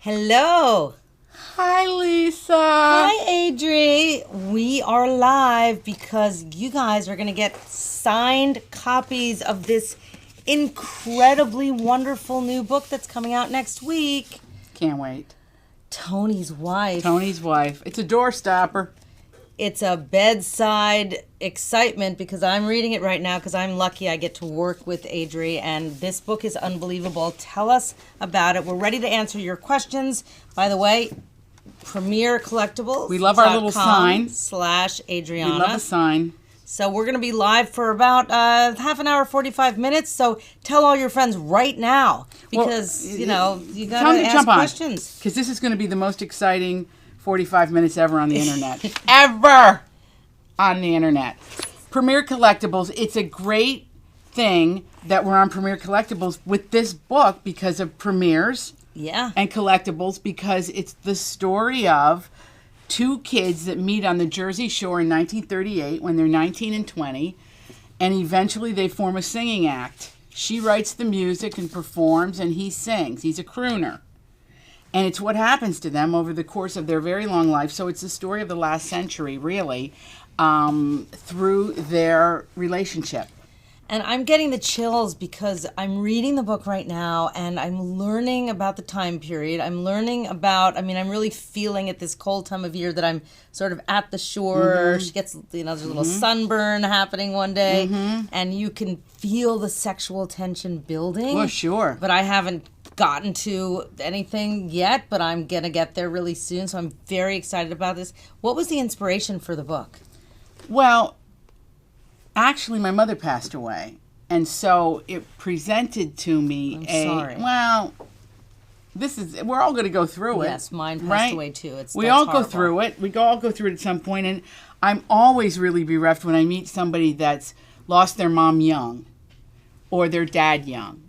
Hello. Hi, Lisa. Hi, Adri. We are live because you guys are going to get signed copies of this incredibly wonderful new book that's coming out next week. Can't wait. Tony's Wife. Tony's Wife. It's a door stopper. It's a bedside excitement because I'm reading it right now because I'm lucky I get to work with Adri, and this book is unbelievable. Tell us about it. We're ready to answer your questions. By the way, Premier Collectibles. We love our little sign. /Adriana. We love a sign. So we're going to be live for about half an hour, 45 minutes. So tell all your friends right now because, you got to ask questions. Because this is going to be the most exciting 45 minutes ever on the internet. Ever on the internet. Premier Collectibles, it's a great thing that we're on Premier Collectibles with this book because of premieres. Yeah. And collectibles because it's the story of two kids that meet on the Jersey Shore in 1938 when they're 19 and 20, and eventually they form a singing act. She writes the music and performs, and he sings. He's a crooner. And it's what happens to them over the course of their very long life. So it's the story of the last century, really, through their relationship. And I'm getting the chills because I'm reading the book right now and I'm learning about the time period. I'm learning about, I'm really feeling at this cold time of year that I'm sort of at the shore. Mm-hmm. She gets, there's a little sunburn happening one day, and you can feel the sexual tension building. Well, sure. But I haven't gotten to anything yet, but I'm going to get there really soon. So I'm very excited about this. What was the inspiration for the book? Well, actually, my mother passed away, and so it presented to me sorry. Well, we're all going to go through it. Yes, mine passed away too. We all go through it. We all go through it at some point, and I'm always really bereft when I meet somebody that's lost their mom young or their dad young,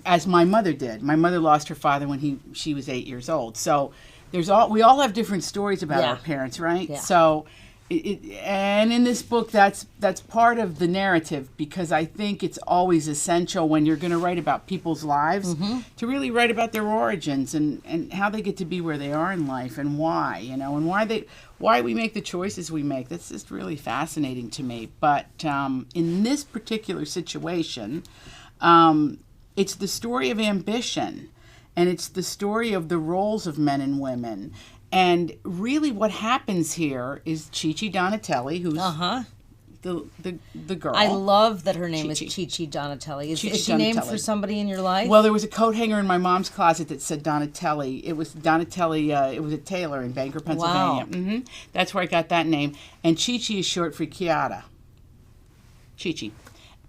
as my mother did. My mother lost her father when she was 8 years old. So we all have different stories about our parents, right? Yeah. So and in this book, that's part of the narrative because I think it's always essential when you're going to write about people's lives to really write about their origins and how they get to be where they are in life and why, and why we make the choices we make. That's just really fascinating to me. But in this particular situation, it's the story of ambition, and it's the story of the roles of men and women. And really what happens here is Chi-Chi Donatelli, who's the girl. I love that her name is Chi-Chi Donatelli. Is she named for somebody in your life? Well, there was a coat hanger in my mom's closet that said Donatelli. It was Donatelli, it was a tailor in Bangor, Pennsylvania. Wow. That's where I got that name. And Chi-Chi is short for Chiara. Chi-Chi.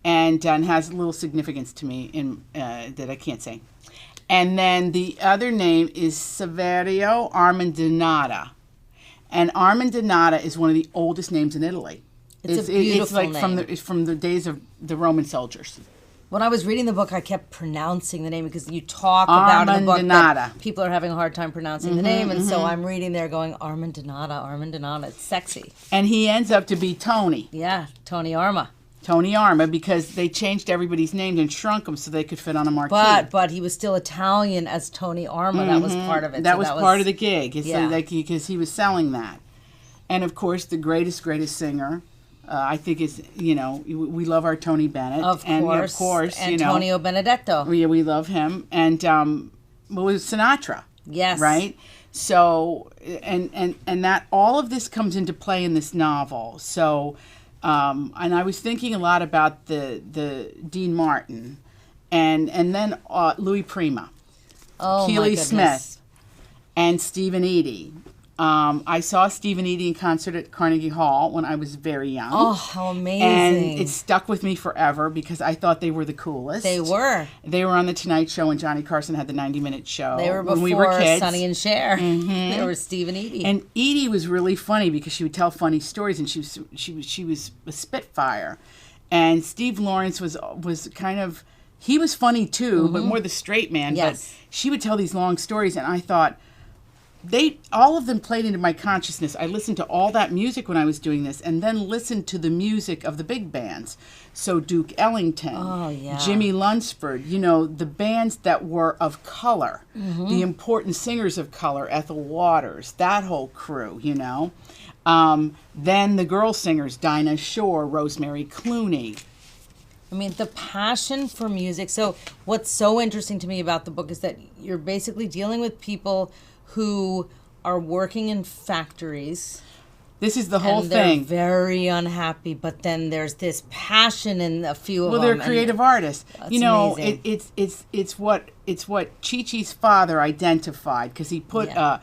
And has a little significance to me that I can't say. And then the other name is Saverio Armendonata. And Armendonata is one of the oldest names in Italy. It's a beautiful name. It's from the days of the Roman soldiers. When I was reading the book, I kept pronouncing the name because you talk about in the book that people are having a hard time pronouncing the name. And so I'm reading there going, Armendonata. It's sexy. And he ends up to be Tony. Yeah, Tony Arma. Tony Arma, because they changed everybody's names and shrunk them so they could fit on a marquee. But he was still Italian as Tony Arma. That was part of it. That was part of the gig. Because he was selling that. And, of course, the greatest singer, I think is, we love our Tony Bennett. Of course. Antonio Benedetto. Yeah, we love him. And was Sinatra. Yes. Right? So, and that all of this comes into play in this novel. So... and I was thinking a lot about the Dean Martin, and then Louis Prima, Keely Smith, and Stephen Eady. I saw Stephen Eady in concert at Carnegie Hall when I was very young. Oh, how amazing! And it stuck with me forever because I thought they were the coolest. They were. They were on the Tonight Show when Johnny Carson had the 90-minute show. They were before we were kids. Sonny and Cher. They were Stephen Eady. And Eady was really funny because she would tell funny stories, and she was a spitfire. And Steve Lawrence was kind of, he was funny too, but more the straight man. Yes. But she would tell these long stories, and I thought, all of them played into my consciousness. I listened to all that music when I was doing this, and then listened to the music of the big bands. So Duke Ellington, Jimmy Lunsford, you know, the bands that were of color, the important singers of color, Ethel Waters, that whole crew, you know. Then the girl singers, Dinah Shore, Rosemary Clooney. I mean, the passion for music. So what's so interesting to me about the book is that you're basically dealing with people who are working in factories. This is the whole and thing. They're very unhappy, but then there's this passion in a few of them. Well, they're creative artists. You know, amazing. it's what Chi-Chi's father identified, because he put a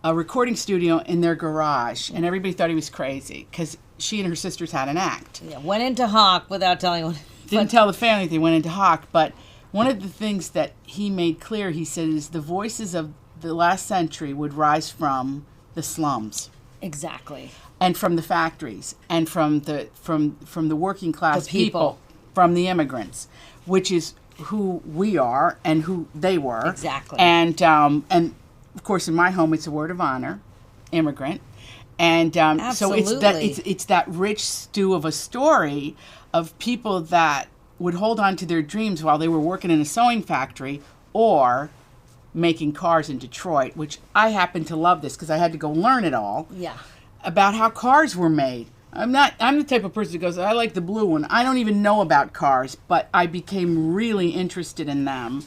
recording studio in their garage, and everybody thought he was crazy because she and her sisters had an act. Yeah, went into Hawk without telling anyone. Didn't tell the family they went into Hawk, but one of the things that he made clear, he said, is the voices of the last century would rise from the slums. Exactly. And from the factories, and from the working class The people. from the immigrants, which is who we are and who they were. Exactly. And of course, in my home, it's a word of honor, immigrant. And so it's that rich stew of a story of people that would hold on to their dreams while they were working in a sewing factory or making cars in Detroit, which I happen to love this because I had to go learn it all. Yeah. About how cars were made. I'm the type of person who goes, I like the blue one. I don't even know about cars, but I became really interested in them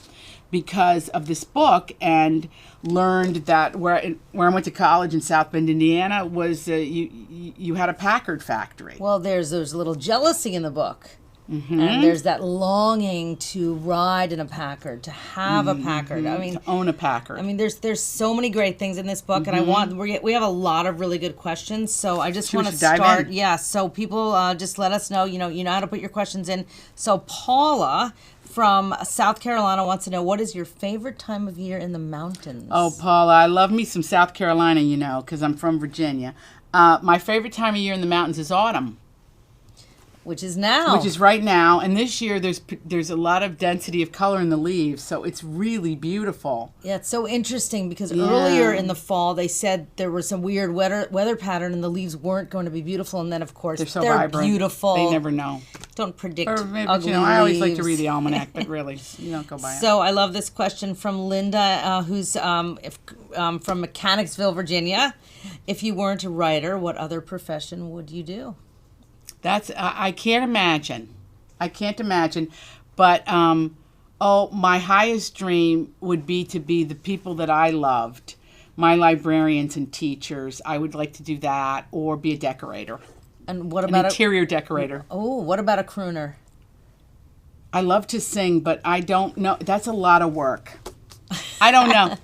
because of this book, and learned that where I went to college in South Bend, Indiana, was you had a Packard factory. Well, there's a little jealousy in the book. And there's that longing to ride in a Packard, to have a Packard. I mean, to own a Packard. I mean, there's so many great things in this book, and we have a lot of really good questions. So I just want to start. Yeah. So people just let us know. You know how to put your questions in. So Paula from South Carolina wants to know, what is your favorite time of year in the mountains? Oh, Paula, I love me some South Carolina, you know, because I'm from Virginia. My favorite time of year in the mountains is autumn. Which is now. Which is right now. And this year there's a lot of density of color in the leaves, so it's really beautiful. Yeah, it's so interesting because earlier in the fall they said there was some weird weather pattern and the leaves weren't going to be beautiful, and then of course they're vibrant. Beautiful. They never know. Don't predict or maybe, ugly I always leaves. like to read the almanac, but really, you don't go by it. So I love this question from Linda, who's from Mechanicsville, Virginia. If you weren't a writer, what other profession would you do? That's I can't imagine. But my highest dream would be to be the people that I loved, my librarians and teachers. I would like to do that, or be a decorator. And what about an interior decorator? Oh, what about a crooner? I love to sing, but I don't know. That's a lot of work. I don't know.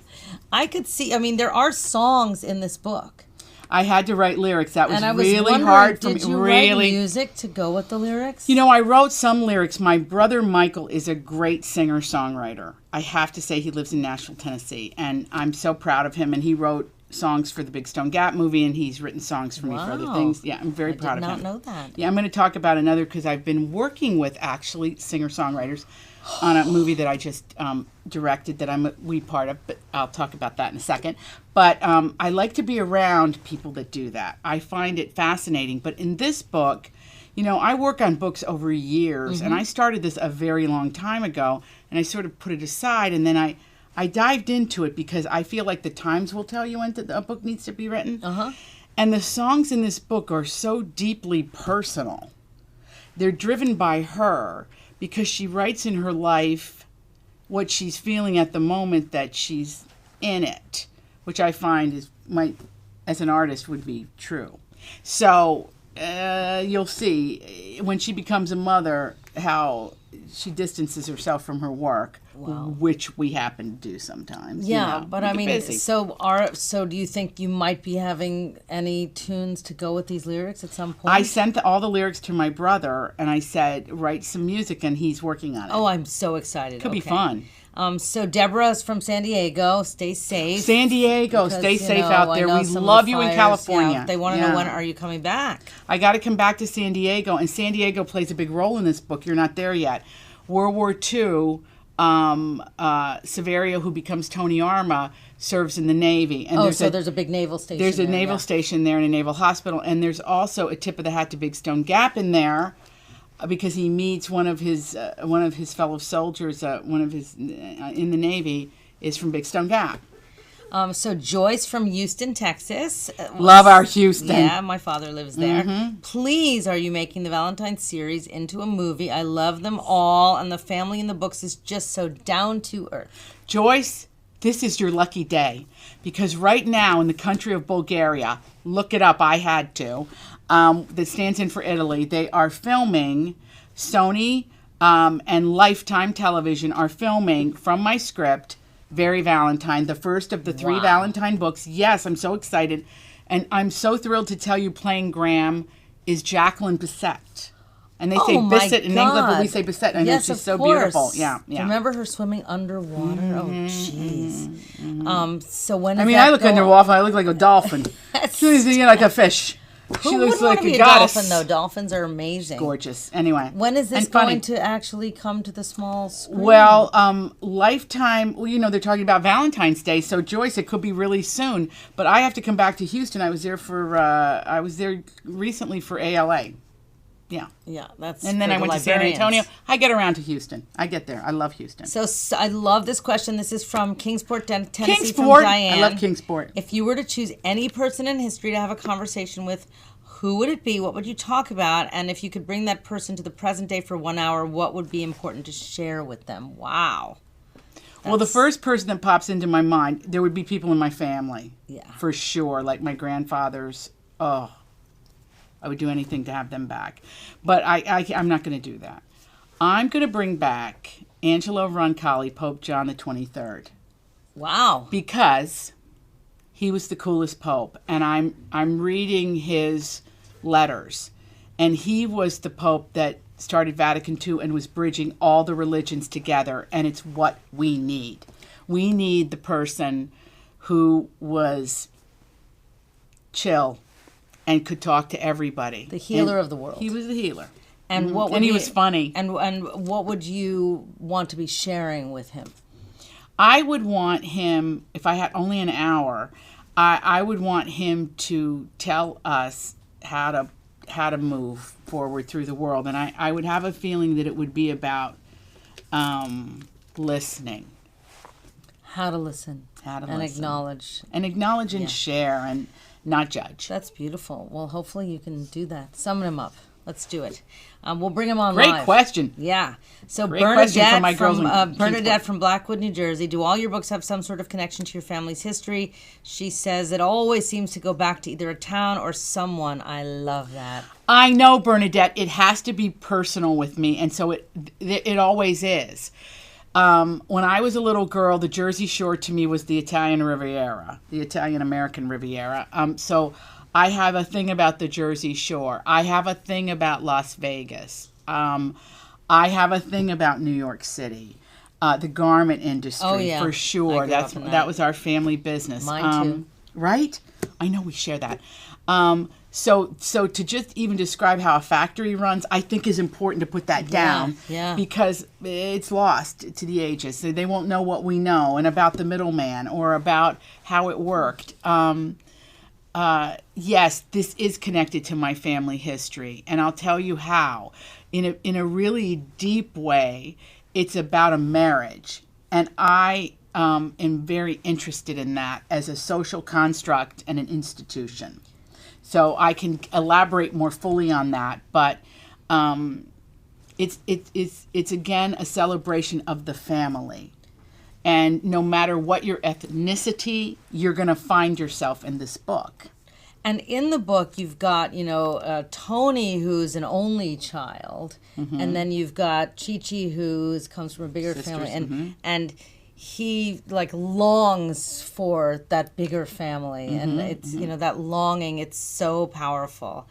I could see. I mean, there are songs in this book. I had to write lyrics. That was really hard for me. Did you write music to go with the lyrics? You know, I wrote some lyrics. My brother Michael is a great singer-songwriter. I have to say, he lives in Nashville, Tennessee, and I'm so proud of him. And he wrote songs for the Big Stone Gap movie, and he's written songs for me for other things. Yeah, I'm very proud of him. I did not know that. Yeah, I'm going to talk about another, because I've been working with actually singer-songwriters on a movie that I just directed that I'm we part of, but I'll talk about that in a second. But I like to be around people that do that. I find it fascinating. But in this book, you know, I work on books over years, and I started this a very long time ago, and I sort of put it aside, and then I dived into it because I feel like the times will tell you when a book needs to be written. And the songs in this book are so deeply personal. They're driven by her, because she writes in her life what she's feeling at the moment that she's in it, which I find as an artist, would be true. So you'll see when she becomes a mother how she distances herself from her work, which we happen to do sometimes. Yeah, you know, but I mean, so do you think you might be having any tunes to go with these lyrics at some point? I sent all the lyrics to my brother, and I said, write some music, and he's working on it. Oh, I'm so excited. Could be fun. So Deborah's from San Diego. Stay safe. San Diego, stay safe out there. We love you in California. Yeah, they want to know, when are you coming back? I got to come back to San Diego, and San Diego plays a big role in this book. You're not there yet. World War II, Severio, who becomes Tony Arma, serves in the Navy. And there's a big naval station. There's a naval station there and a naval hospital. And there's also a tip of the hat to Big Stone Gap in there, because he meets one of his fellow soldiers, in the Navy, is from Big Stone Gap. So Joyce from Houston, Texas. Love our Houston. Yeah, my father lives there. Please, are you making the Valentine series into a movie? I love them all, and the family in the books is just so down to earth. Joyce, this is your lucky day, because right now in the country of Bulgaria, look it up, I had to, that stands in for Italy, they are filming, Sony and Lifetime Television are filming from my script, Very Valentine, the first of the 3 Valentine books. Yes, I'm so excited. And I'm so thrilled to tell you playing Graham is Jacqueline Bisset. And they say Bisset in England, but we say Bisset. And yes, she's so beautiful. Yeah. Remember her swimming underwater? Oh, jeez. So when I look underwater, I look like a dolphin. She's like a fish. She looks like a goddess. Dolphin, though. Dolphins are amazing. Gorgeous. Anyway. When is this going to actually come to the small screen? Well, Lifetime, they're talking about Valentine's Day, so Joyce, it could be really soon. But I have to come back to Houston. I was there recently for ALA. Yeah. Yeah, that's. And then I went to San Antonio. I get around to Houston. I get there. I love Houston. So I love this question. This is from Kingsport, Tennessee. Kingsport. From Diane. I love Kingsport. If you were to choose any person in history to have a conversation with, who would it be? What would you talk about? And if you could bring that person to the present day for 1 hour, what would be important to share with them? Wow. Well, the first person that pops into my mind, there would be people in my family. Yeah. For sure. Like my grandfathers. Oh, I would do anything to have them back. But I'm not going to do that. I'm going to bring back Angelo Roncalli, Pope John the 23rd. Wow. Because he was the coolest pope. And I'm reading his letters. And he was the pope that started Vatican II and was bridging all the religions together. And it's what we need. We need the person who was chill and could talk to everybody. The healer of the world. He was the healer. And he was funny. And what would you want to be sharing with him? I would want him, if I had only an hour, I would want him to tell us how to move forward through the world. And I would have a feeling that it would be about listening. How to listen. And acknowledge. And acknowledge and share and not judge. That's beautiful. Well, hopefully you can do that. Summon him up. Let's do it. We'll bring him on live. Great question. Yeah. So Bernadette from Blackwood, New Jersey. Do all your books have some sort of connection to your family's history? She says it always seems to go back to either a town or someone. I love that. I know, Bernadette. It has to be personal with me, and so it always is. When I was a little girl, the Jersey Shore to me was the Italian Riviera, the Italian-American Riviera. So I have a thing about the Jersey Shore. I have a thing about Las Vegas. I have a thing about New York City, the garment industry, for sure. That was our family business. Mine too. Right? I know we share that. So to just even describe how a factory runs, I think is important to put that down. Yeah. Because it's lost to the ages. They won't know what we know and about the middleman or about how it worked. Yes, this is connected to my family history, and I'll tell you how. In a really deep way, it's about a marriage, and I am very interested in that as a social construct and an institution. So I can elaborate more fully on that, but it's again a celebration of the family. And no matter what your ethnicity, you're going to find yourself in this book. And in the book, you've got, Tony, who's an only child, and then you've got Chi-Chi, who comes from a bigger family, and he longs for that bigger family, and it's that longing. It's so powerful.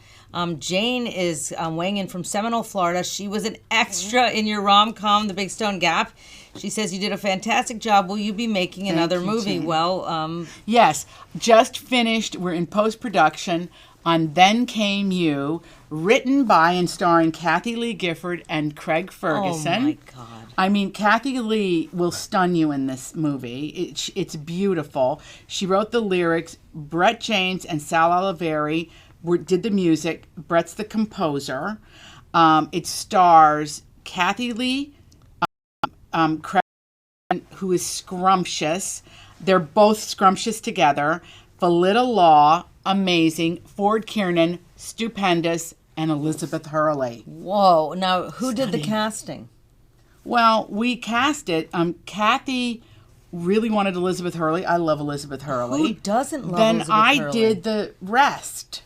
Jane is weighing in from Seminole, Florida. She was an extra in your rom-com, The Big Stone Gap. She says you did a fantastic job. Will you be making another movie? Jane. Well, yes, just finished. We're in post-production. on Then Came You, written by and starring Kathy Lee Gifford and Craig Ferguson. Oh my God. I mean, Kathy Lee will stun you in this movie. It's beautiful. She wrote the lyrics. Brett James and Sal Oliveri did the music. Brett's the composer. It stars Kathy Lee, Craig, who is scrumptious. They're both scrumptious together. Valida Law, amazing. Ford Kiernan, stupendous. And Elizabeth Hurley. Whoa. Now, who did the casting? Well, we cast it. Kathy really wanted Elizabeth Hurley. I love Elizabeth Hurley. Who doesn't love then Elizabeth I Hurley? did the rest.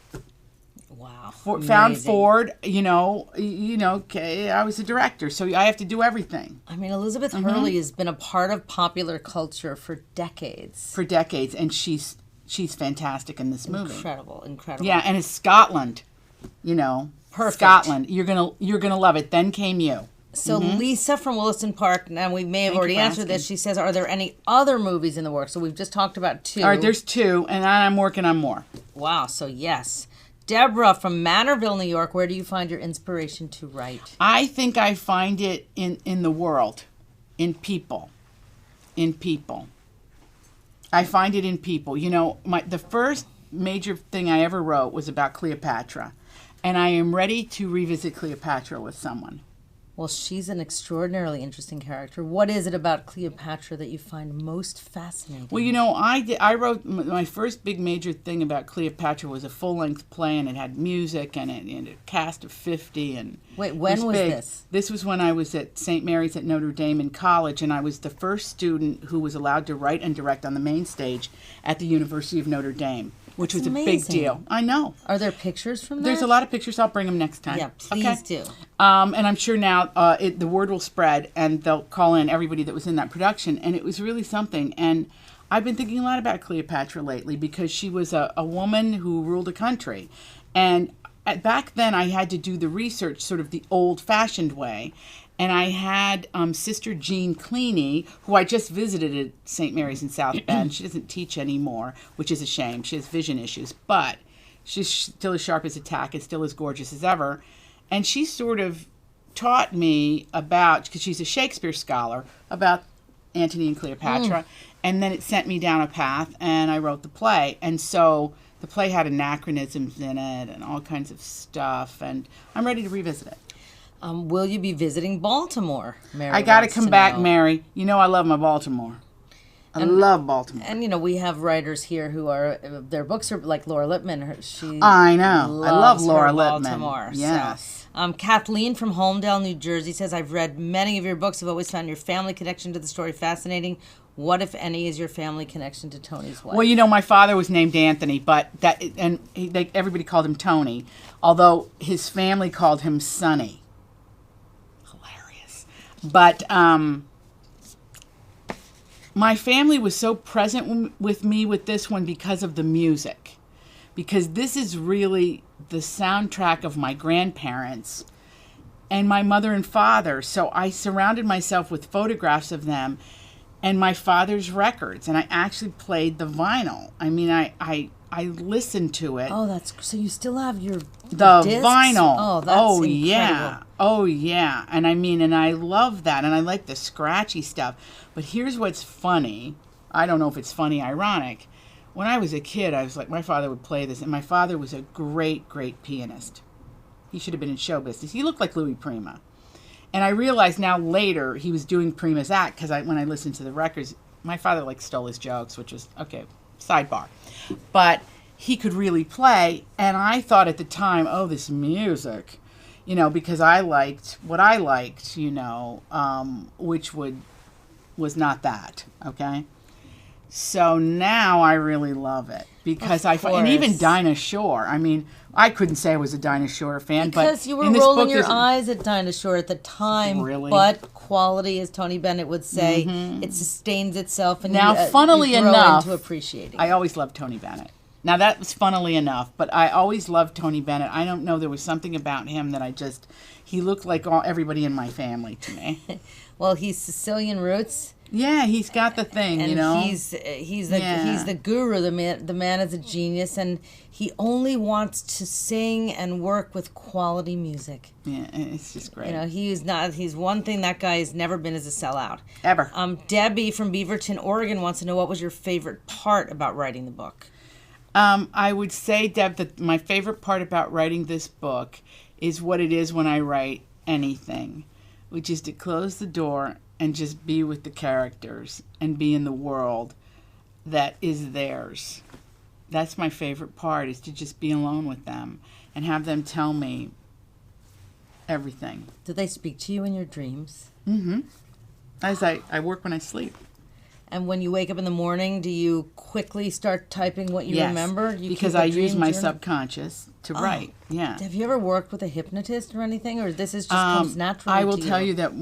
Wow. Found Amazing. Ford, okay, I was a director, so I have to do everything. I mean, Elizabeth Hurley has been a part of popular culture for decades. And she's fantastic in this movie. Incredible. Yeah, and it's Scotland, Perfect. Scotland. You're gonna love it. Then Came You. So Lisa from Williston Park, and we may have already answered this. She says, "Are there any other movies in the works?" So we've just talked about 2. All right, there's 2, and I'm working on more. Wow. So yes. Deborah from Manorville, New York. Where do you find your inspiration to write? I think I find it in the world, in people. I find it in people. The first major thing I ever wrote was about Cleopatra, and I am ready to revisit Cleopatra with someone. Well, she's an extraordinarily interesting character. What is it about Cleopatra that you find most fascinating? Well, I wrote my first big major thing about Cleopatra was a full-length play, and it had music and a cast of 50. And wait, when was this? This was when I was at St. Mary's at Notre Dame in college, and I was the first student who was allowed to write and direct on the main stage at the University of Notre Dame, which was a big deal. I know. Are there pictures from that? There's a lot of pictures. I'll bring them next time. Yeah, please do. And I'm sure now the word will spread, and they'll call in everybody that was in that production. And it was really something. And I've been thinking a lot about Cleopatra lately because she was a woman who ruled a country. And back then I had to do the research sort of the old-fashioned way. And I had Sister Jean Cleaney, who I just visited at St. Mary's in South Bend. She doesn't teach anymore, which is a shame. She has vision issues. But she's still as sharp as a tack and still as gorgeous as ever. And she sort of taught me about, because she's a Shakespeare scholar, about Antony and Cleopatra. And then it sent me down a path, and I wrote the play. And so the play had anachronisms in it and all kinds of stuff. And I'm ready to revisit it. Will you be visiting Baltimore? Mary I got to wants come to back, know. Mary. I love my Baltimore. I love Baltimore. And we have writers here who are their books are like Laura Lippman. I know. I love Laura Lippman. Baltimore. Yes. So, Kathleen from Holmdel, New Jersey says, "I've read many of your books. I've always found your family connection to the story fascinating. What, if any, is your family connection to Tony's wife?" Well, my father was named Anthony, but everybody called him Tony, although his family called him Sonny. Hilarious. But my family was so present with me with this one because of the music. Because this is really the soundtrack of my grandparents and my mother and father. So I surrounded myself with photographs of them and my father's records. And I actually played the vinyl. I mean, I listened to it. Oh, so you still have the discs? Vinyl. Oh, that's incredible. Yeah. Oh, yeah. And I love that. And I like the scratchy stuff. But here's what's funny. I don't know if it's funny, ironic. When I was a kid, I was like, my father would play this. And my father was a great, great pianist. He should have been in show business. He looked like Louis Prima. And I realized now later he was doing Prima's act because when I listened to the records, my father stole his jokes, which was, okay, sidebar. But he could really play. And I thought at the time, oh, this music, because I liked what I liked, which was not that, okay? So now I really love it because and even Dinah Shore. I mean, I couldn't say I was a Dinah Shore fan, because you were rolling your eyes at Dinah Shore at the time. Really? But quality, as Tony Bennett would say, it sustains itself. And now, you funnily grow enough, into appreciating. I always loved Tony Bennett. Now that was funnily enough, but I always loved Tony Bennett. I don't know, there was something about him that he looked like everybody in my family to me. Well, he's Sicilian roots. Yeah, he's got the thing, And you know. he's the guru. The man is a genius, and he only wants to sing and work with quality music. Yeah, it's just great. You know, he's one thing that guy has never been as a sellout. Ever. Debbie from Beaverton, Oregon wants to know, what was your favorite part about writing the book? I would say, Deb, that my favorite part about writing this book is what it is when I write anything, which is to close the door and just be with the characters and be in the world that is theirs. That's my favorite part, is to just be alone with them and have them tell me everything. Do they speak to you in your dreams? Mm-hmm. As I work when I sleep. And when you wake up in the morning, do you quickly start typing what you remember? Because I use my subconscious to write. Yeah. Have you ever worked with a hypnotist or anything, or this is just comes naturally? I will tell you that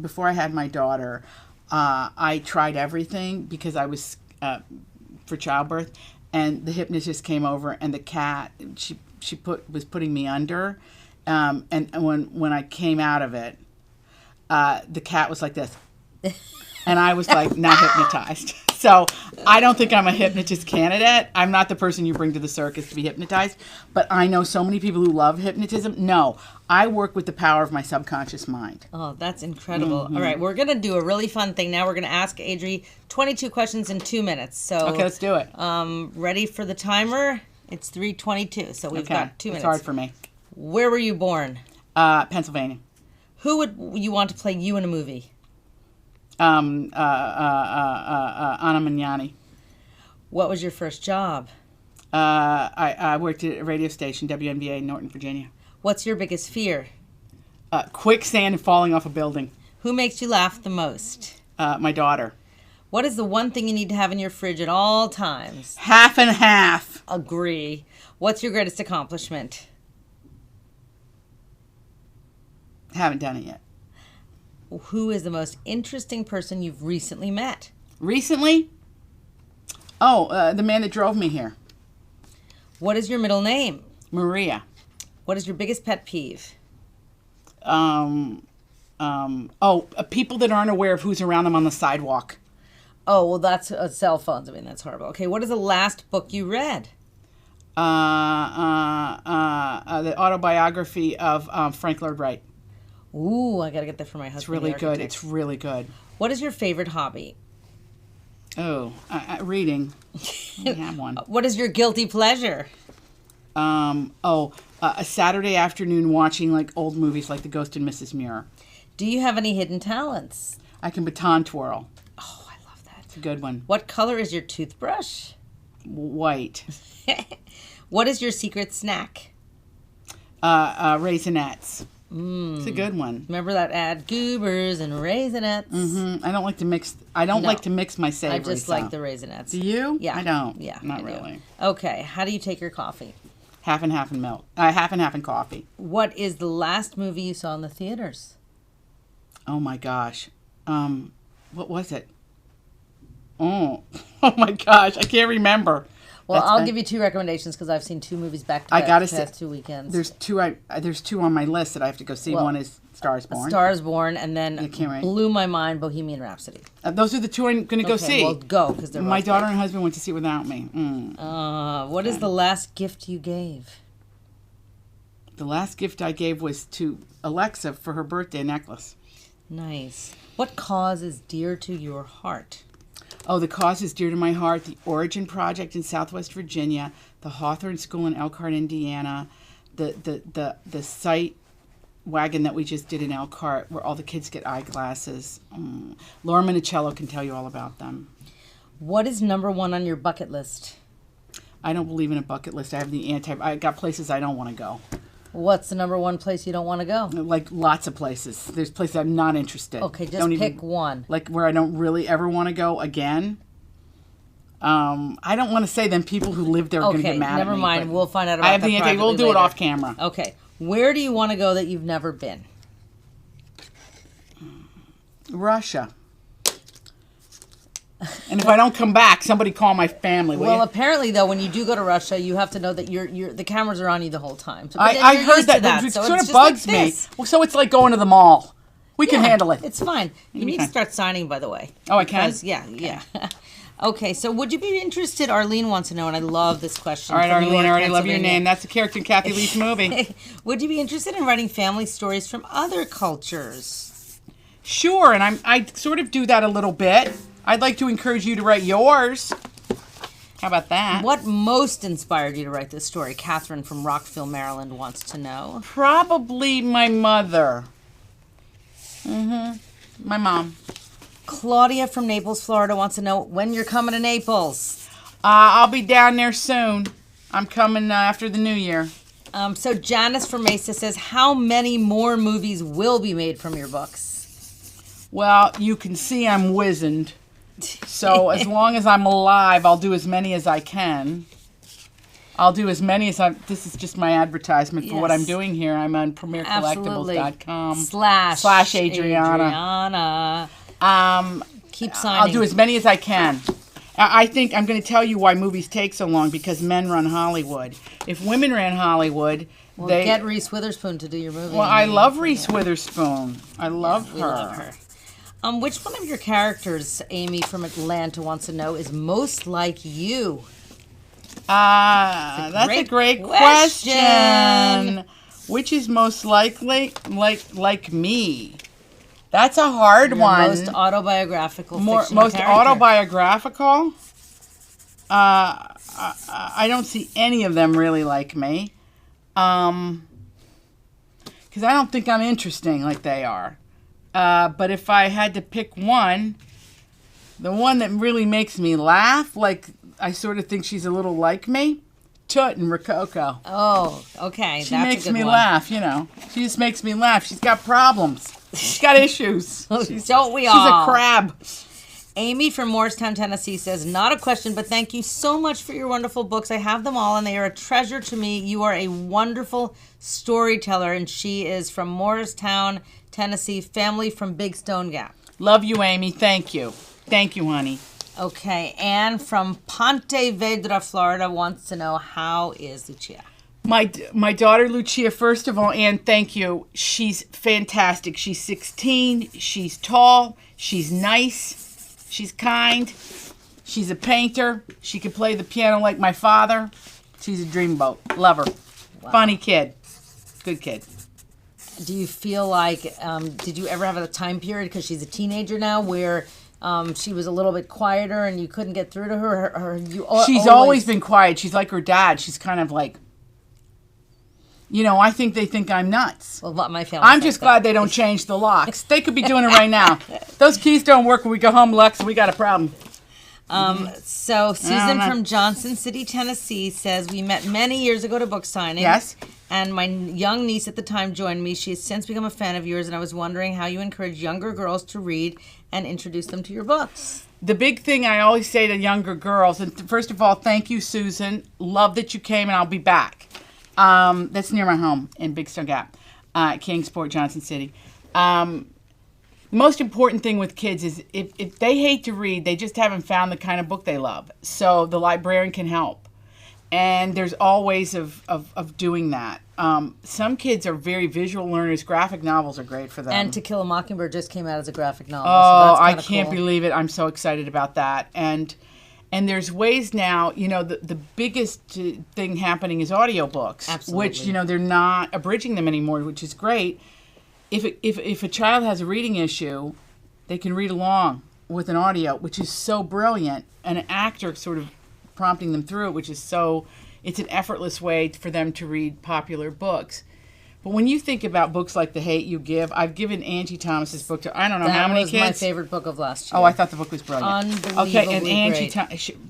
before I had my daughter, I tried everything because I was for childbirth, and the hypnotist came over, and the cat was putting me under, and when I came out of it, the cat was like this. And I was like, not hypnotized. So I don't think I'm a hypnotist candidate. I'm not the person you bring to the circus to be hypnotized. But I know so many people who love hypnotism. No, I work with the power of my subconscious mind. Oh, that's incredible. All right, we're going to do a really fun thing now. We're going to ask Adri 22 questions in 2 minutes. So okay, let's do it. Ready for the timer? It's 3:22, so we've got 2 minutes. It's hard for me. Where were you born? Pennsylvania. Who would you want to play you in a movie? Anna Magnani. What was your first job? I worked at a radio station, WNBA in Norton, Virginia. What's your biggest fear? Quicksand and falling off a building. Who makes you laugh the most? My daughter. What is the one thing you need to have in your fridge at all times? Half and half. Agree. What's your greatest accomplishment? Haven't done it yet. Who is the most interesting person you've recently met? Recently? Oh, the man that drove me here. What is your middle name? Maria. What is your biggest pet peeve? People that aren't aware of who's around them on the sidewalk. Oh, well, that's cell phones. I mean, that's horrible. Okay, what is the last book you read? The autobiography of Frank Lloyd Wright. Ooh, I gotta get that for my husband. It's really good. It's really good. What is your favorite hobby? Oh, reading. I have one. What is your guilty pleasure? A Saturday afternoon watching like old movies like The Ghost and Mrs. Muir. Do you have any hidden talents? I can baton twirl. Oh, I love that. It's a good one. What color is your toothbrush? White. What is your secret snack? Raisinets. It's a good one. Remember that ad, Goobers and Raisinets? Mm-hmm. I don't like to mix. like to mix my savory. I just like the Raisinets. Do you? Yeah. I don't. Yeah. Not really. Okay. How do you take your coffee? Half and half in milk. Half and half in coffee. What is the last movie you saw in the theaters? Oh my gosh. What was it? Oh my gosh. I can't remember. Well, I'll give you 2 recommendations because I've seen 2 movies back to back the past 2 weekends. There's two on my list that I have to go see. One is Star is Born. Star is Born, and then blew my mind, Bohemian Rhapsody. Those are the 2 I'm going to go see. Well, go because they're my daughter and husband went to see without me. What is the last gift you gave? The last gift I gave was to Alexa for her birthday necklace. Nice. What cause is dear to your heart? Oh, the cause is dear to my heart. The Origin Project in Southwest Virginia, the Hawthorne School in Elkhart, Indiana, the site wagon that we just did in Elkhart where all the kids get eyeglasses. Laura Minicello can tell you all about them. What is number 1 on your bucket list? I don't believe in a bucket list. I got places I don't want to go. What's the number 1 place you don't want to go? Like lots of places. There's places I'm not interested. Okay, just pick one. Like where I don't really ever want to go again. I don't want to say then people who live there are going to get mad at me. Never mind. We'll find out about that privately later. We'll do it off camera. Okay. Where do you want to go that you've never been? Russia. And if I don't come back, somebody call my family. Well, apparently, though, when you do go to Russia, you have to know that the cameras are on you the whole time. So, I heard that. It sort of bugs me. Well, so it's like going to the mall. We can handle it. It's fine. You need to start signing, by the way. Oh, I can? Yeah. Okay, so would you be interested, Arlene wants to know, and I love this question. All right, from New Arlene, I York, already love your Pennsylvania. name. That's a character in Kathy Lee's movie. Would you be interested in writing family stories from other cultures? Sure, and I sort of do that a little bit. I'd like to encourage you to write yours. How about that? What most inspired you to write this story? Catherine from Rockville, Maryland wants to know. Probably my mother. My mom. Claudia from Naples, Florida wants to know when you're coming to Naples. I'll be down there soon. I'm coming after the new year. So Janice from Mesa says, how many more movies will be made from your books? Well, you can see I'm wizened. So as long as I'm alive, I'll do as many as I can. I'll do as many as this is just my advertisement for what I'm doing here. I'm on premiercollectibles.com slash Adriana. Keep signing. I'll do as many as I can. I think I'm going to tell you why movies take so long, because men run Hollywood. If women ran Hollywood, they get Reese Witherspoon to do your movie. Well, I love Reese Witherspoon. I love her. We love her. Which one of your characters, Amy from Atlanta wants to know, is most like you? That's a great question. Which is most likely like me? That's a hard one. Most autobiographical. Most character. autobiographical. I don't see any of them really like me, because I don't think I'm interesting like they are. But if I had to pick one, the one that really makes me laugh, like I sort of think she's a little like me, Tut and Rococo. Oh, okay. She makes me laugh, you know. She just makes me laugh. She's got problems. She's got issues. Don't we all? She's a crab. Amy from Morristown, Tennessee says, not a question, but thank you so much for your wonderful books. I have them all, and they are a treasure to me. You are a wonderful storyteller, and she is from Morristown, Tennessee, family from Big Stone Gap. Love you, Amy. Thank you. Thank you, honey. Okay, Anne from Ponte Vedra, Florida wants to know, how is Lucia? My daughter Lucia, first of all, Anne, thank you. She's fantastic. She's 16. She's tall. She's nice. She's kind. She's a painter. She can play the piano like my father. She's a dreamboat. Love her. Wow. Funny kid. Good kid. Do you feel like, did you ever have a time period, because she's a teenager now, where she was a little bit quieter and you couldn't get through to her? She's always been quiet. She's like her dad. She's kind of like, you know, I think they think I'm nuts. Well, my family. I'm just glad they don't change the locks. They could be doing it right now. Those keys don't work when we go home, Lex, and we got a problem. So Susan from Johnson City, Tennessee says, we met many years ago to book signing. Yes. And my young niece at the time joined me. She has since become a fan of yours, and I was wondering how you encourage younger girls to read and introduce them to your books. The big thing I always say to younger girls, and first of all, thank you, Susan. Love that you came, and I'll be back. That's near my home in Big Stone Gap, Kingsport, Johnson City. The most important thing with kids is if they hate to read, they just haven't found the kind of book they love. So the librarian can help. And there's all ways of doing that. Some kids are very visual learners. Graphic novels are great for them. And To Kill a Mockingbird just came out as a graphic novel. Oh, so I can't believe it. I'm so excited about that. And there's ways now, you know, the biggest thing happening is audiobooks. Absolutely. Which, you know, they're not abridging them anymore, which is great. If a child has a reading issue, they can read along with an audio, which is so brilliant. And an actor sort of prompting them through it, which is it's an effortless way for them to read popular books. But when you think about books like The Hate You Give, I've given Angie Thomas's book to I don't know how many kids. That was my favorite book of last year. Oh, I thought the book was brilliant. Unbelievably okay, and Angie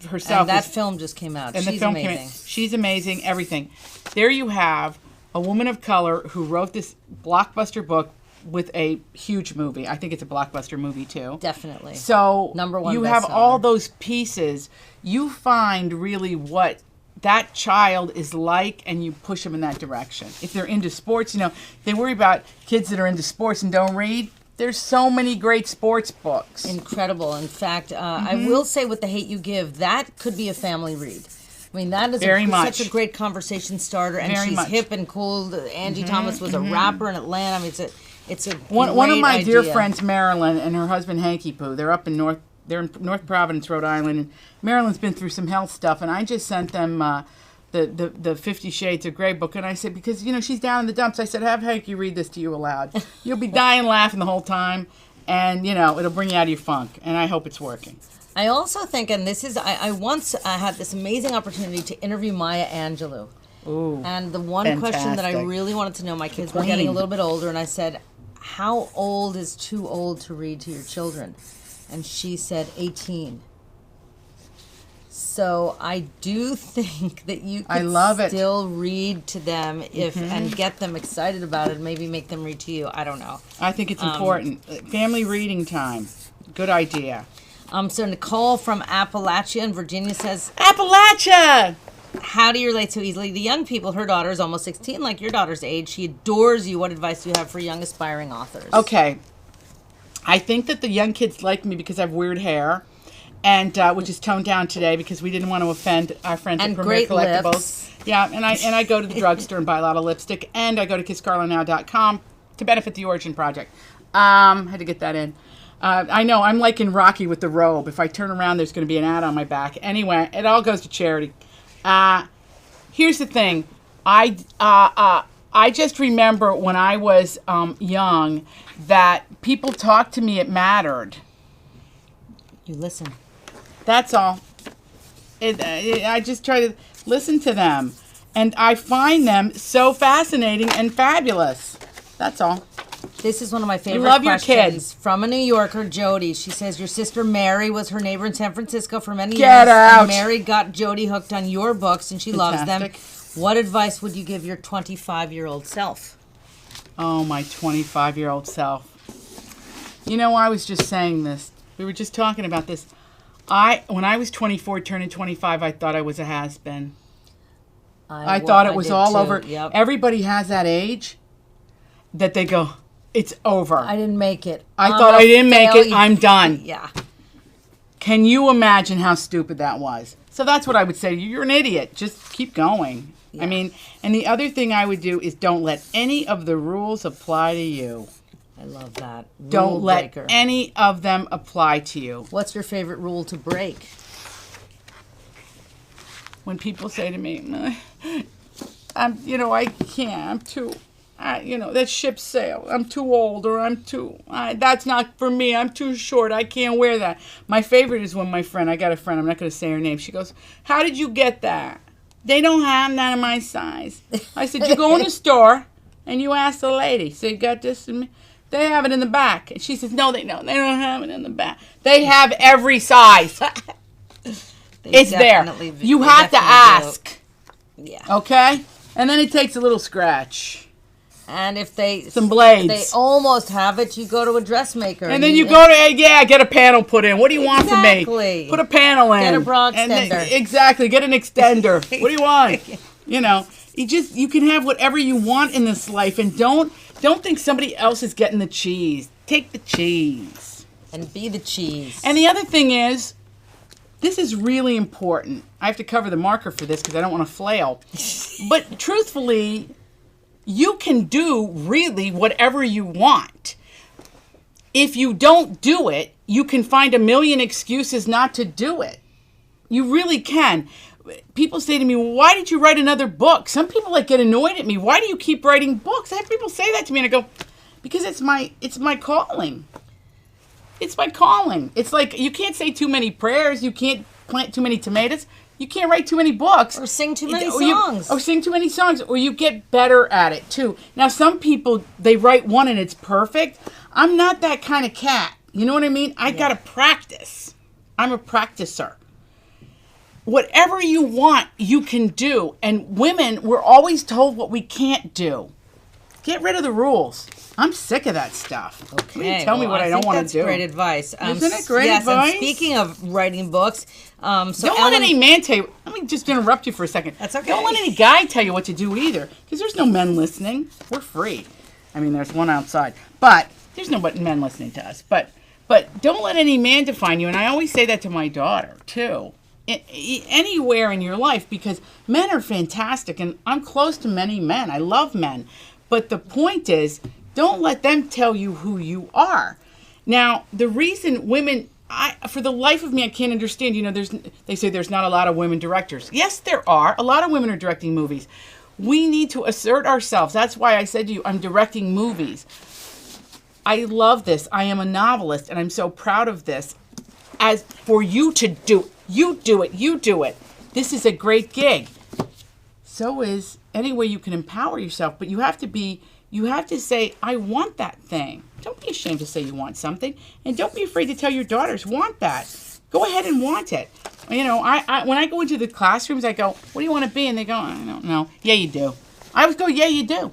herself. And that film just came out. She's amazing. She's amazing. Everything. There you have a woman of color who wrote this blockbuster book with a huge movie. I think it's a blockbuster movie too. Definitely. So number one. You have all those pieces. You find really what that child is like, and you push them in that direction. If they're into sports, you know, they worry about kids that are into sports and don't read. There's so many great sports books. Incredible. In fact, I will say with The Hate You Give, that could be a family read. I mean, that is such a great conversation starter, and she's hip and cool. Angie Thomas was a rapper in Atlanta. I mean, It's a One of my dear idea. friends, Marilyn, and her husband Hanky Poo. They're up in North Providence, Rhode Island, and Marilyn's been through some health stuff, and I just sent them the 50 Shades of Grey book, and I said, because she's down in the dumps, I said, have Hanky read this to you aloud. You'll be dying laughing the whole time, and it'll bring you out of your funk, and I hope it's working. I also think, and this is, I once had this amazing opportunity to interview Maya Angelou. Ooh, and the one question that I fantastic. really wanted to know, my kids were getting a little bit older, and I said, how old is too old to read to your children? And she said 18. So I do think that you could still read to them and get them excited about it, maybe make them read to you. I don't know. I think it's important. Family reading time. Good idea. So Nicole from Appalachia in Virginia says, Appalachia! How do you relate so easily to young people? Her daughter is almost 16, like your daughter's age. She adores you. What advice do you have for young aspiring authors? Okay. I think that the young kids like me because I have weird hair, and which is toned down today because we didn't want to offend our friends at Premier Collectibles. Lips. Yeah, and I go to the drugstore and buy a lot of lipstick, and I go to KissCarlaNow.com to benefit the Origin Project. Had to get that in. I know, I'm like in Rocky with the robe. If I turn around, there's going to be an ad on my back. Anyway, it all goes to charity. Here's the thing. I just remember when I was young that people talked to me, it mattered. You listen. That's all. I just try to listen to them. And I find them so fascinating and fabulous. That's all. This is one of my favorite love your questions kids. from a New Yorker, Jody. She says, your sister Mary was her neighbor in San Francisco for many Get years. out. And Mary got Jody hooked on your books, and she loves them. Fantastic. What advice would you give your 25-year-old self? Oh, my 25-year-old self. I was just saying this. We were just talking about this. When I was 24, turning 25, I thought I was a has-been. I thought it was all over. Yep. Everybody has that age that they go, it's over. I didn't make it. I thought I didn't make it. I'm done. Yeah. Can you imagine how stupid that was? So that's what I would say. You're an idiot. Just keep going. Yeah. I mean, and the other thing I would do is don't let any of the rules apply to you. I love that. Don't let any of them apply to you. What's your favorite rule to break? When people say to me, I can't, I'm too, that ship sailed. I'm too old, or that's not for me. I'm too short. I can't wear that. My favorite is when I got a friend, I'm not going to say her name. She goes, how did you get that? They don't have none of my size. I said, you go in the store and you ask the lady, so you got this and me? They have it in the back. And she says, no, they don't. They don't have it in the back. They have every size. It's there. You have to ask. Yeah. Okay? And then it takes a little scratch. And if some blades. They almost have it, you go to a dressmaker. And then you go to, get a panel put in. What do you want from me? Put a panel in. Get a bra extender. Exactly. Get an extender. What do you want? You can have whatever you want in this life, and don't think somebody else is getting the cheese. Take the cheese. And be the cheese. And the other thing is, this is really important. I have to cover the marker for this because I don't want to flail. But truthfully, you can do really whatever you want. If you don't do it, you can find a million excuses not to do it. You really can. People say to me, well, why did you write another book? Some people get annoyed at me. Why do you keep writing books? I have people say that to me, and I go, because it's my calling. It's my calling. It's like you can't say too many prayers. You can't plant too many tomatoes. You can't write too many books. Or sing too many songs. Or sing too many songs. Or you get better at it, too. Now, some people, they write one and it's perfect. I'm not that kind of cat. You know what I mean? I got to practice. I'm a practicer. Whatever you want, you can do. And women, we're always told what we can't do. Get rid of the rules. I'm sick of that stuff. Okay. Tell me what I don't want to do. That's great advice. Isn't it great advice? And speaking of writing books, don't let any man tell you. Let me just interrupt you for a second. That's okay. Don't let any guy tell you what to do either, because there's no men listening. We're free. I mean, there's one outside, but there's no men listening to us. But don't let any man define you. And I always say that to my daughter too. Anywhere in your life, because men are fantastic, and I'm close to many men. I love men. But the point is, Don't let them tell you who you are. Now, the reason women, for the life of me, I can't understand. They say there's not a lot of women directors. Yes, there are. A lot of women are directing movies. We need to assert ourselves. That's why I said to you, I'm directing movies. I love this. I am a novelist, and I'm so proud of this. As for you to do, you do it. This is a great gig. So is any way you can empower yourself, but you have to say, I want that thing. Don't be ashamed to say you want something, and don't be afraid to tell your daughters, want that. Go ahead and want it. I when I go into the classrooms, I go, what do you want to be? And they go, I don't know. Yeah, you do. I always go, yeah, you do.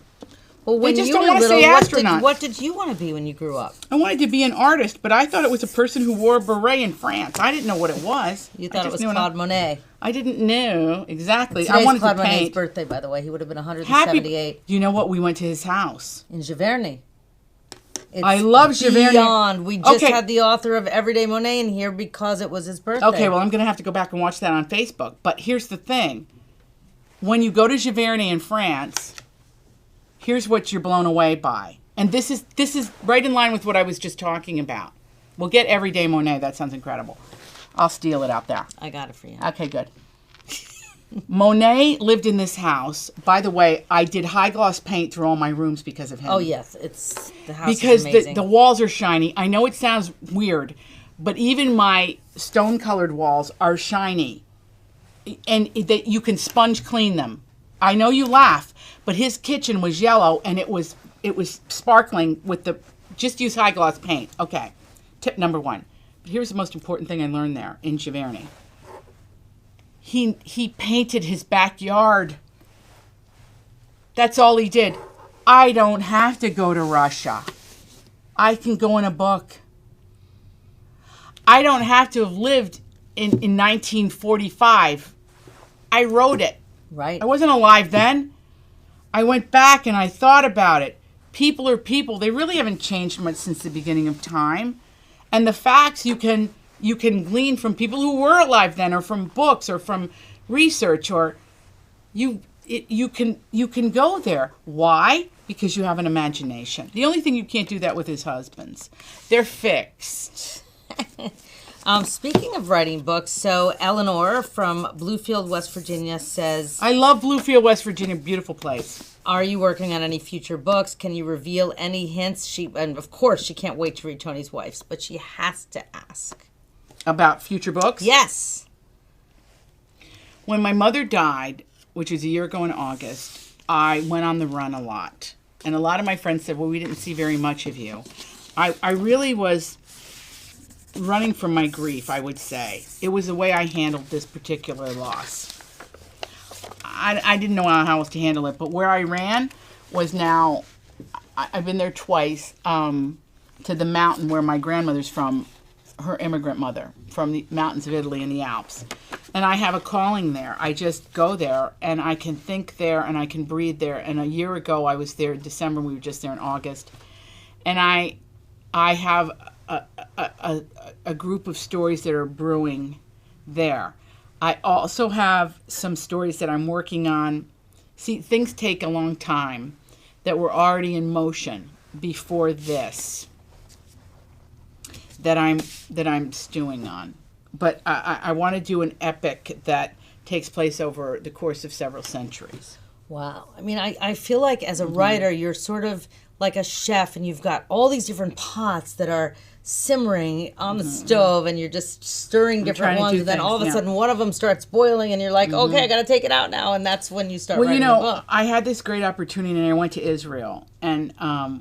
Well, when they just you don't were want to little, say astronaut. what did you want to be when you grew up? I wanted to be an artist, but I thought it was a person who wore a beret in France. I didn't know what it was. You thought it was Claude Monet. I didn't know exactly. Today's I wanted Claude to paint. Monet's birthday, by the way. He would have been 178. You know what? We went to his house In Giverny. I love Giverny. Beyond. We just had the author of Everyday Monet in here because it was his birthday. Okay, well, I'm going to have to go back and watch that on Facebook. But here's the thing. When you go to Giverny in France, here's what you're blown away by. And this is right in line with what I was just talking about. We'll get Everyday Monet. That sounds incredible. I'll steal it out there. I got it for you. Okay, good. Monet lived in this house. By the way, I did high gloss paint through all my rooms because of him. Oh, yes. The house because is amazing. the walls are shiny. I know it sounds weird, but even my stone-colored walls are shiny. And that you can sponge clean them. I know you laugh, but his kitchen was yellow and it was sparkling with just use high gloss paint. Okay, tip number 1. But here's the most important thing I learned there in Giverny. He painted his backyard. That's all he did. I don't have to go to Russia. I can go in a book. I don't have to have lived in 1945. I wrote it. Right. I wasn't alive then. I went back and I thought about it. People are people. They really haven't changed much since the beginning of time. And the facts you can glean from people who were alive then, or from books, or from research, or you can go there. Why? Because you have an imagination. The only thing you can't do that with is husbands. They're fixed. Speaking of writing books, so Eleanor from Bluefield, West Virginia says, I love Bluefield, West Virginia. Beautiful place. Are you working on any future books? Can you reveal any hints? And of course, she can't wait to read Tony's Wife's, but she has to ask. About future books? Yes. When my mother died, which was a year ago in August, I went on the run a lot. And a lot of my friends said, well, we didn't see very much of you. I really was running from my grief, I would say. It was the way I handled this particular loss. I didn't know how else to handle it, but where I ran was now, I've been there twice, to the mountain where my grandmother's from, her immigrant mother, from the mountains of Italy and the Alps. And I have a calling there. I just go there, and I can think there, and I can breathe there. And a year ago, I was there in December. We were just there in August. And I have a group of stories that are brewing there. I also have some stories that I'm working on. See, things take a long time that were already in motion before this that I'm stewing on. But I want to do an epic that takes place over the course of several centuries. Wow. I mean, I feel like as a writer, you're sort of like a chef, and you've got all these different pots that are simmering on the stove, and you're just stirring different ones, and then all of a sudden one of them starts boiling, and you're like, okay, I got to take it out now, and that's when you start writing the book. I had this great opportunity, and I went to Israel. And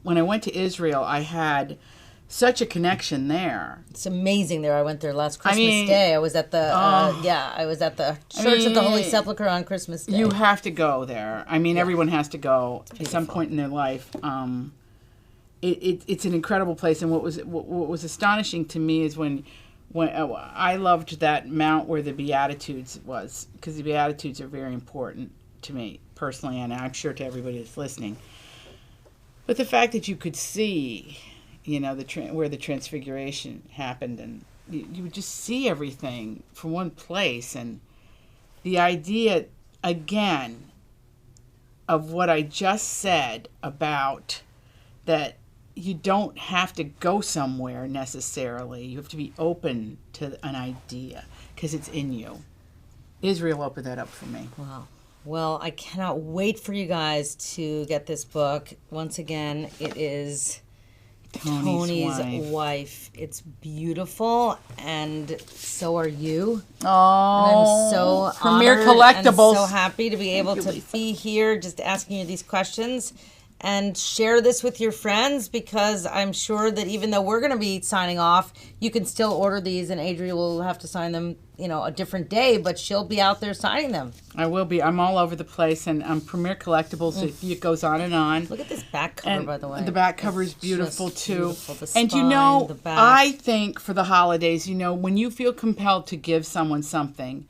when I went to Israel, I had such a connection there. It's amazing there. I went there last Christmas Day. I was at the I was at the Church of the Holy Sepulchre on Christmas Day. You have to go there. I mean, everyone has to go at some point in their life. It's an incredible place, and what was astonishing to me is when I loved that mount where the Beatitudes was, because the Beatitudes are very important to me personally, and I'm sure to everybody that's listening. But the fact that you could see, where the Transfiguration happened, and you would just see everything from one place, and the idea again of what I just said about that you don't have to go somewhere necessarily. You have to be open to an idea because it's in you. Israel opened that up for me. Wow. Well, I cannot wait for you guys to get this book. Once again, it is Tony's wife. It's beautiful, and so are you. Oh, and I'm so Premier honored Collectibles. and so happy to be able to be here just asking you these questions. And share this with your friends, because I'm sure that even though we're going to be signing off, you can still order these, and Adria will have to sign them, a different day, but she'll be out there signing them. I will be. I'm all over the place, and Premier Collectibles, it goes on and on. Look at this back cover, by the way. The back cover is beautiful, too. Beautiful. The and spine, the back. I think for the holidays, when you feel compelled to give someone something,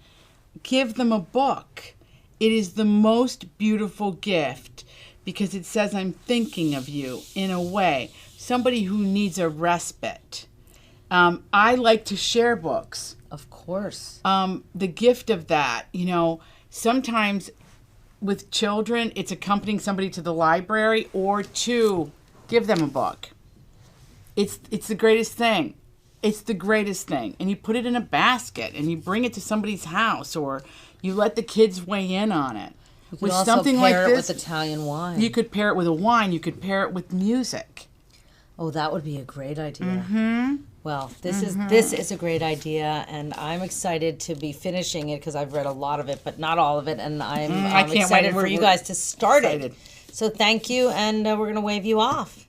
give them a book. It is the most beautiful gift, because it says I'm thinking of you in a way. Somebody who needs a respite. I like to share books. Of course. The gift of that, sometimes with children, it's accompanying somebody to the library or to give them a book. It's the greatest thing. It's the greatest thing. And you put it in a basket and you bring it to somebody's house, or you let the kids weigh in on it. You could also pair it with Italian wine. You could pair it with a wine. You could pair it with music. Oh, that would be a great idea. Mm-hmm. Well, this is a great idea, and I'm excited to be finishing it because I've read a lot of it, but not all of it, and I'm excited for you guys to start it. So thank you, and we're going to wave you off.